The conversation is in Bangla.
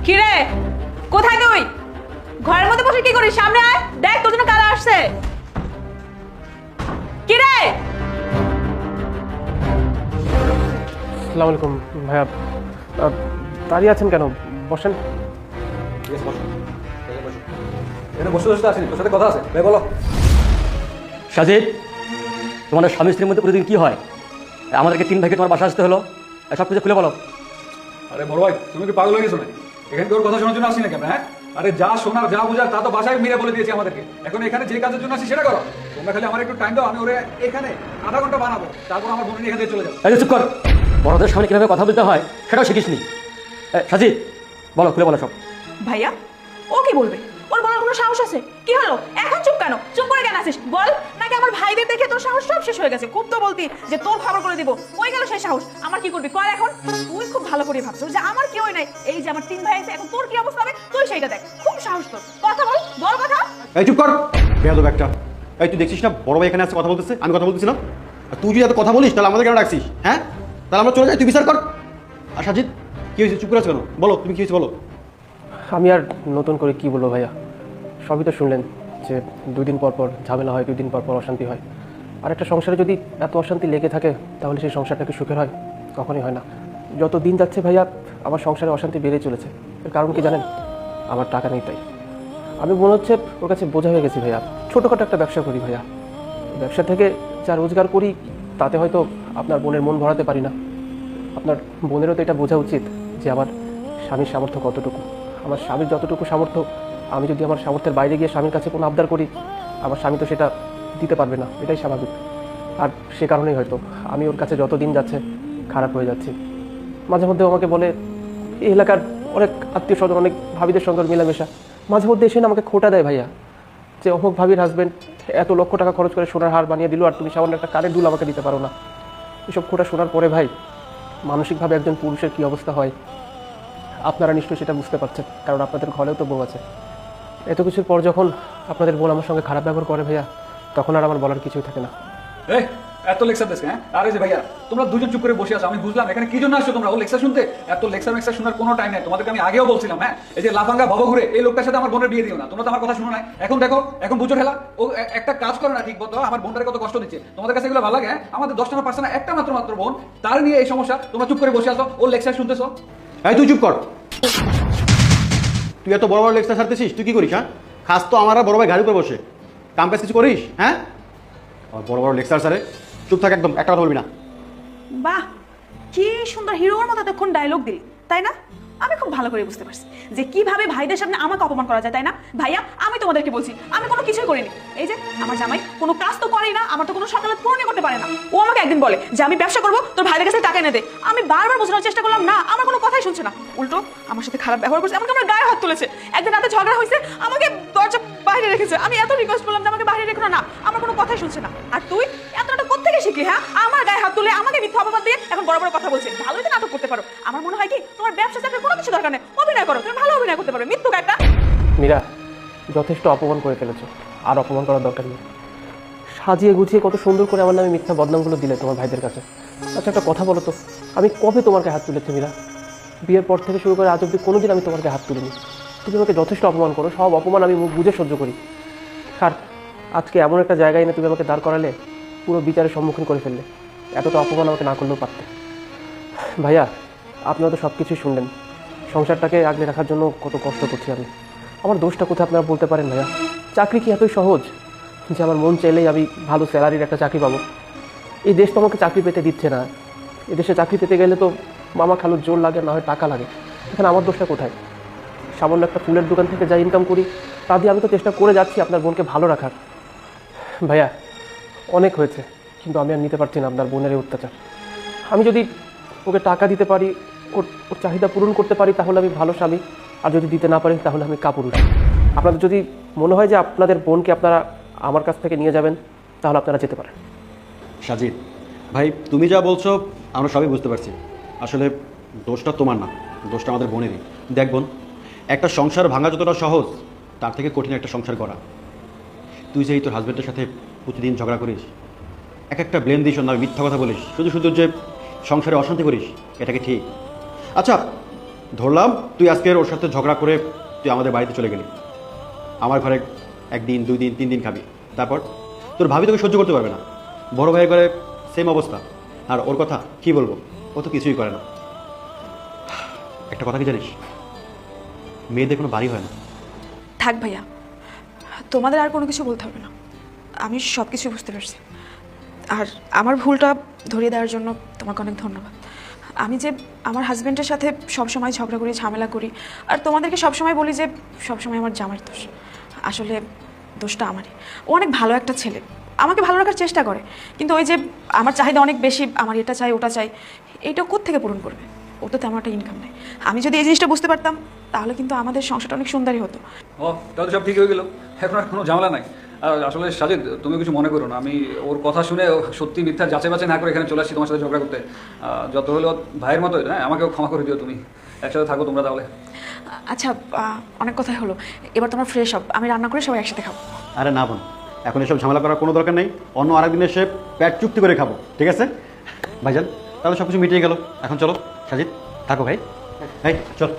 কিরে কোথায় তুই? ঘরের মধ্যে বসে কি করিস? সামনে আয়, দেখ তোর জন্য কারা আসছে। কিরে? আসসালামু আলাইকুম ভাইয়া, দাঁড়িয়ে আছেন কেন? বসেন। সাজিদ, তোমাদের স্বামী স্ত্রীর মধ্যে প্রতিদিন কি হয়? আমাদেরকে 3 ভাইকে তোমার বাসা আসতে হলো, সব কিছু খুলে বলো। আরে বড় ভাই, তুমি কি পাগল হয়ে গেছো না? এখানে তোর কথা শোনার জন্য আসি না কেন? হ্যাঁ, আরে যা শোনার যা বোঝার তা তো বাসায় মিলে বলে দিয়েছি আমাদেরকে। এখন এখানে যে কাজের জন্য আসি সেটা করো। তোমরা খালি আমার একটু টাইম দাও, আমি ওরে এখানে আধা ঘন্টা বানাবো, তারপর আমার বোন এখান থেকে চলে যাবো। এই যে চুপ কর, বড়দের সামনে কিভাবে কথা বলতে হয় সেটাও শিখিসনি। সাজিদ, বলো, খুলে বলো সব। ভাইয়া ও কি বলবে? ওর বলার কোনো সাহস আছে? কি হলো এখন চুপ কেন? চুপ করে কেন আছিস বল? নাকি আমার ভাইদের দেখে তোর সাহস সব শেষ হয়ে গেছে? খুব তো বলতি যে তোর খবর করে দিব, ওই গেল সেই সাহস। আমার কি করবি কর এখন? তুই খুব ভালো করে ভাবছিস যে আমার কেউই নাই, এই যে আমার 3 ভাই আছে, এখন তোর কি অবস্থা হবে তুই সেইটা দেখ। খুব সাহস তোর, কথা বল, বল কথা। এই চুপ কর, বেয়াদব একটা। এই তুই দেখছিস না বড় ভাই এখানে আসছে কথা বলতেছে, আমি কথা বলতেছিলাম। আর তুই যদি এত কথা বলিস তাহলে আমাদের কেন ডাকছিস? হ্যাঁ, তাহলে আমরা চলে যাই, তুই বিচার কর। আর সাজিদ, কি হয়েছে? চুপ করে আছো কেন? বলো, তুমি কি হয়েছে বলো। আমি আর নতুন করে কি বলবো ভাইয়া, সবই তো শুনলেন যে 2 দিন পর পর ঝামেলা হয়, 2 দিন পর পর অশান্তি হয়। আর একটা সংসারে যদি এত অশান্তি লেগে থাকে তাহলে সেই সংসারটা কি সুখের হয়? কখনোই হয় না। যত দিন যাচ্ছে ভাইয়া আমার সংসারে অশান্তি বেড়েই চলেছে। এর কারণ কি জানেন? আমার টাকা নেই তাই। আমি মনে হচ্ছে ওর কাছে বোঝা হয়ে গেছি ভাইয়া। ছোটোখাটো একটা ব্যবসা করি ভাইয়া, ব্যবসা থেকে যা রোজগার করি তাতে হয়তো আপনার বোনের মন ভরাতে পারি না। আপনার বোনেরও তো এটা বোঝা উচিত যে আমার স্বামীর সামর্থ্য কতটুকু। আমার স্বামীর যতটুকু সামর্থ্য, আমি যদি আমার সামর্থ্যের বাইরে গিয়ে স্বামীর কাছে কোনো আবদার করি, আমার স্বামী তো সেটা দিতে পারবে না, এটাই স্বাভাবিক। আর সে কারণেই হয়তো আমি ওর কাছে যত দিন যাচ্ছে খারাপ হয়ে যাচ্ছি। মাঝে মধ্যে আমাকে বলে, এই এলাকার অনেক আত্মীয় স্বজন, অনেক ভাবিদের সঙ্গে মেলামেশা, মাঝে মধ্যে এসে না আমাকে খোটা দেয় ভাইয়া, যে অমুক ভাবির হাজব্যান্ড এত লক্ষ টাকা খরচ করে সোনার হার বানিয়ে দিল আর তুমি সামান্য একটা কানের দুল আমাকে দিতে পারো না। এসব খোটা শোনার পরে ভাই মানসিকভাবে একজন পুরুষের কী অবস্থা হয় আপনারা নিশ্চয়ই সেটা বুঝতে পারছেন, কারণ আপনাদের ঘরেও তো বউ আছে। এত কিছুর পর যখন আপনাদের বোন আমার সঙ্গে খারাপ ব্যবহার করে ভাইয়া, তখন আর আমার বলার কিছুই থাকে না। এই এত লেকচার দিস? হ্যাঁ, আরে যে ভাইয়া তোমরা দুজন চুপ করে বসে আছো, আমি বুঝলাম এখানে কি জন্য আসছো তোমরা। ও লেকচার শুনতে? এত লেকচার শোনার কোনো টাইম নেই। তোমাদেরকে আমি আগেও বলছিলাম, হ্যাঁ, এই যে লাফাঙ্গা ভব ঘুরে এই লোকটার সাথে আমার বোনের বিয়ে দিও না। তোমরা তো আমার কথা শুনো না। এখন দেখো, এখন বুঝো ঠেলা। ও একটা কাজ করে না ঠিক মতো, আমার বোনটাকে কত কষ্ট দিচ্ছে। তোমাদের কাছে এগুলো ভালো লাগে? আমাদের 10 টাকা পার্সেন্ট একটা মাত্র বোন, তার নিয়ে এই সমস্যা। তোমরা চুপ করে বসে আছো, ও লেকচার শুনতেছো। এই তুই চুপ কর। তুই এত বড় বড় লেকচার ছাড়তেছিস, তুই কি করিস? হ্যাঁ, খাস তো আমার আর বড় ভাই গাড়ি উপরে বসে কাম কাজ কিছু করিস? হ্যাঁ, আর বড় বড় লেকচার স্যারে চুপ থাক, একদম একটা কথা বলবি না। বাহ, কি সুন্দর হিরোর মতো এতক্ষণ ডায়লগ দিলি, তাই না? আমি খুব ভালো করে বুঝতে পারছি যে কিভাবে ভাইদের সামনে আমাকে অপমান করা যায়, তাই না? ভাইয়া আমি তোমাদেরকে বলছি আমি কোনো কিছুই করিনি। এই যে আমার জামাই কোনো কাজ তো করেই না, আমার তো কোনো সকালে পূরণই করতে পারে না। ও আমাকে একদিন বলে যে আমি ব্যবসা করবো, তোর ভাইদের কাছে টাকা এনে দে। আমি বারবার বোঝানোর চেষ্টা করলাম, না, আমার কোনো কথাই শুনছে না। উল্টো আমার সাথে খারাপ ব্যবহার করছে, আমাকে আমার গায়ে হাত তুলেছে। একদিন রাতে ঝগড়া হয়েছে, আমাকে দরজা বাইরে রেখেছে। আমি এত রিকোয়েস্ট করলাম যে আমাকে বাইরে রেখো না, আমার কোনো কথাই শুনছে না। আর তুই এতটা কোত্থেকে শিখলি? হ্যাঁ, আমার গায়ে হাত তুলে আমাকে মিথ্যা অপবাদ দিয়ে এখন বড় বড় কথা বলছে। ভালোই তো নাটক করতে পারো। আমার মনে হয় কি তোমার ব্যবসা চাকরির কোনো কিছু দরকার নেই, অভিনয় করো, তুমি ভালো অভিনয় করতে পারো। মৃত্যু একটা মীরা, যথেষ্ট অপমান করে ফেলেছো, আর অপমান করার দরকার নেই। সাজিয়ে গুছিয়ে কত সুন্দর করে আমার নামে মিথ্যা বদনামগুলো দিলে তোমার ভাইদের কাছে। আচ্ছা একটা কথা বলো তো, আমি কবে তোমার গায়ে হাত তুলেছি মীরা? বিয়ের পর থেকে শুরু করে আজ অব্দি কোনোদিন আমি তোমার গায়ে হাত তুলিনি। তুমি আমাকে যথেষ্ট অপমান করো, সব অপমান আমি মুখ বুঝে সহ্য করি। আর আজকে এমন একটা জায়গায় এনে তুমি আমাকে দাঁড় করালে, পুরো বিচারের সম্মুখীন করে ফেললে। এতটা অপমান আমাকে না করলেও পারতে। ভাইয়া আপনারা তো সব কিছুই শুনলেন, সংসারটাকে আগলে রাখার জন্য কত কষ্ট করছি আমি। আমার দোষটা কোথায় আপনারা বলতে পারেন ভাইয়া? চাকরি কি এতই সহজ যে আমার মন চাইলেই আমি ভালো স্যালারির একটা চাকরি পাবো? এই দেশ তো আমাকে চাকরি পেতে দিচ্ছে না। এদেশে চাকরি পেতে গেলে তো মামা খালুর জোর লাগে, না হয় টাকা লাগে। এখানে আমার দোষটা কোথায়? সামান্য একটা ফুলের দোকান থেকে যা ইনকাম করি তা দিয়ে আমি তো চেষ্টা করে যাচ্ছি আপনার বোনকে ভালো রাখার। ভাইয়া অনেক হয়েছে, কিন্তু আমি আর নিতে পারছি না আপনার বোনের এই অত্যাচার। আমি যদি ওকে টাকা দিতে পারি, ওর চাহিদা পূরণ করতে পারি, তাহলে আমি ভালো স্বামী। আর যদি দিতে না পারি তাহলে আমি কাপুরুষ। আপনাদের যদি মনে হয় যে আপনাদের বোনকে আপনারা আমার কাছ থেকে নিয়ে যাবেন, তাহলে আপনারা যেতে পারেন। সাজিদ ভাই, তুমি যা বলছো আমরা সবই বুঝতে পারছি। আসলে দোষটা তোমার না, দোষটা আমাদের বোনেরই। দেখ বোন, একটা সংসার ভাঙা যতটা সহজ, তার থেকে কঠিন একটা সংসার করা। তুই যে তোর হাজব্যান্ডের সাথে প্রতিদিন ঝগড়া করিস, এক একটা ব্লেম দিস, না মিথ্যা কথা বলিস, শুধু শুধু যে সংসারে অশান্তি করিস, এটা কি ঠিক? আচ্ছা, ধরলাম তুই আজকের ওর সাথে ঝগড়া করে তুই আমাদের বাড়িতে চলে গেলি, আমার ঘরে একদিন 2 দিন 3 দিন খাবি, তারপর তোর ভাবি তোকে সহ্য করতে পারবে না। বড় ভাইয়ের ঘরে সেম অবস্থা, আর ওর কথা কি বলবো, ও তো কিছুই করে না। একটা কথা কি জানিস, মেয়েদের কোনো বাড়ি হয় না। থাক ভাইয়া, তোমাদের আর কোনো কিছু বলতে হবে না, আমি সব কিছু বুঝতে পারছি। আর আমার ভুলটা ধরিয়ে দেওয়ার জন্য তোমাকে অনেক ধন্যবাদ। আমি যে আমার হাজব্যান্ডের সাথে সবসময় ঝগড়া করি, ঝামেলা করি, আর তোমাদেরকে সবসময় বলি যে সবসময় আমার জামাইয়ের দোষ, আসলে দোষটা আমারই। ও অনেক ভালো একটা ছেলে, আমাকে ভালো রাখার চেষ্টা করে, কিন্তু ওই যে আমার চাহিদা অনেক বেশি, আমার এটা চাই ওটা চাই, এইটা কোত্থেকে পূরণ করবে? ও তো তেমন একটা ইনকাম নেই। আমি যদি এই জিনিসটা বুঝতে পারতাম তাহলে কিন্তু আমাদের সংসারটা অনেক সুন্দরই হতো। ও তাহলে সব ঠিক হয়ে গেল, এখন আর কোনো ঝামেলা নাই। আর আসলে সাজিদ, তুমি কিছু মনে করো না, আমি ওর কথা শুনে সত্যি মিথ্যা যাচাই বাছাই না করে এখানে চলে আসছি তোমার সাথে ঝগড়া করতে। যত হলো ভাইয়ের মতো, হ্যাঁ, আমাকেও ক্ষমা করে দিও, তুমি একসাথে থাকো তোমরা তাহলে। আচ্ছা, অনেক কথাই হলো, এবার তোমরা ফ্রেশ হও, আমি রান্না করে সবাই একসাথে খাবো। আরে না বোন, এখন এসব ঝামেলা করার কোনো দরকার নেই, অন্য আরেকদিন এসে পেট চুক্তি করে খাবো, ঠিক আছে? ভাইজান তাহলে সব কিছু মিটিয়ে গেল, এখন চলো। সাজিদ থাকো ভাই, চল।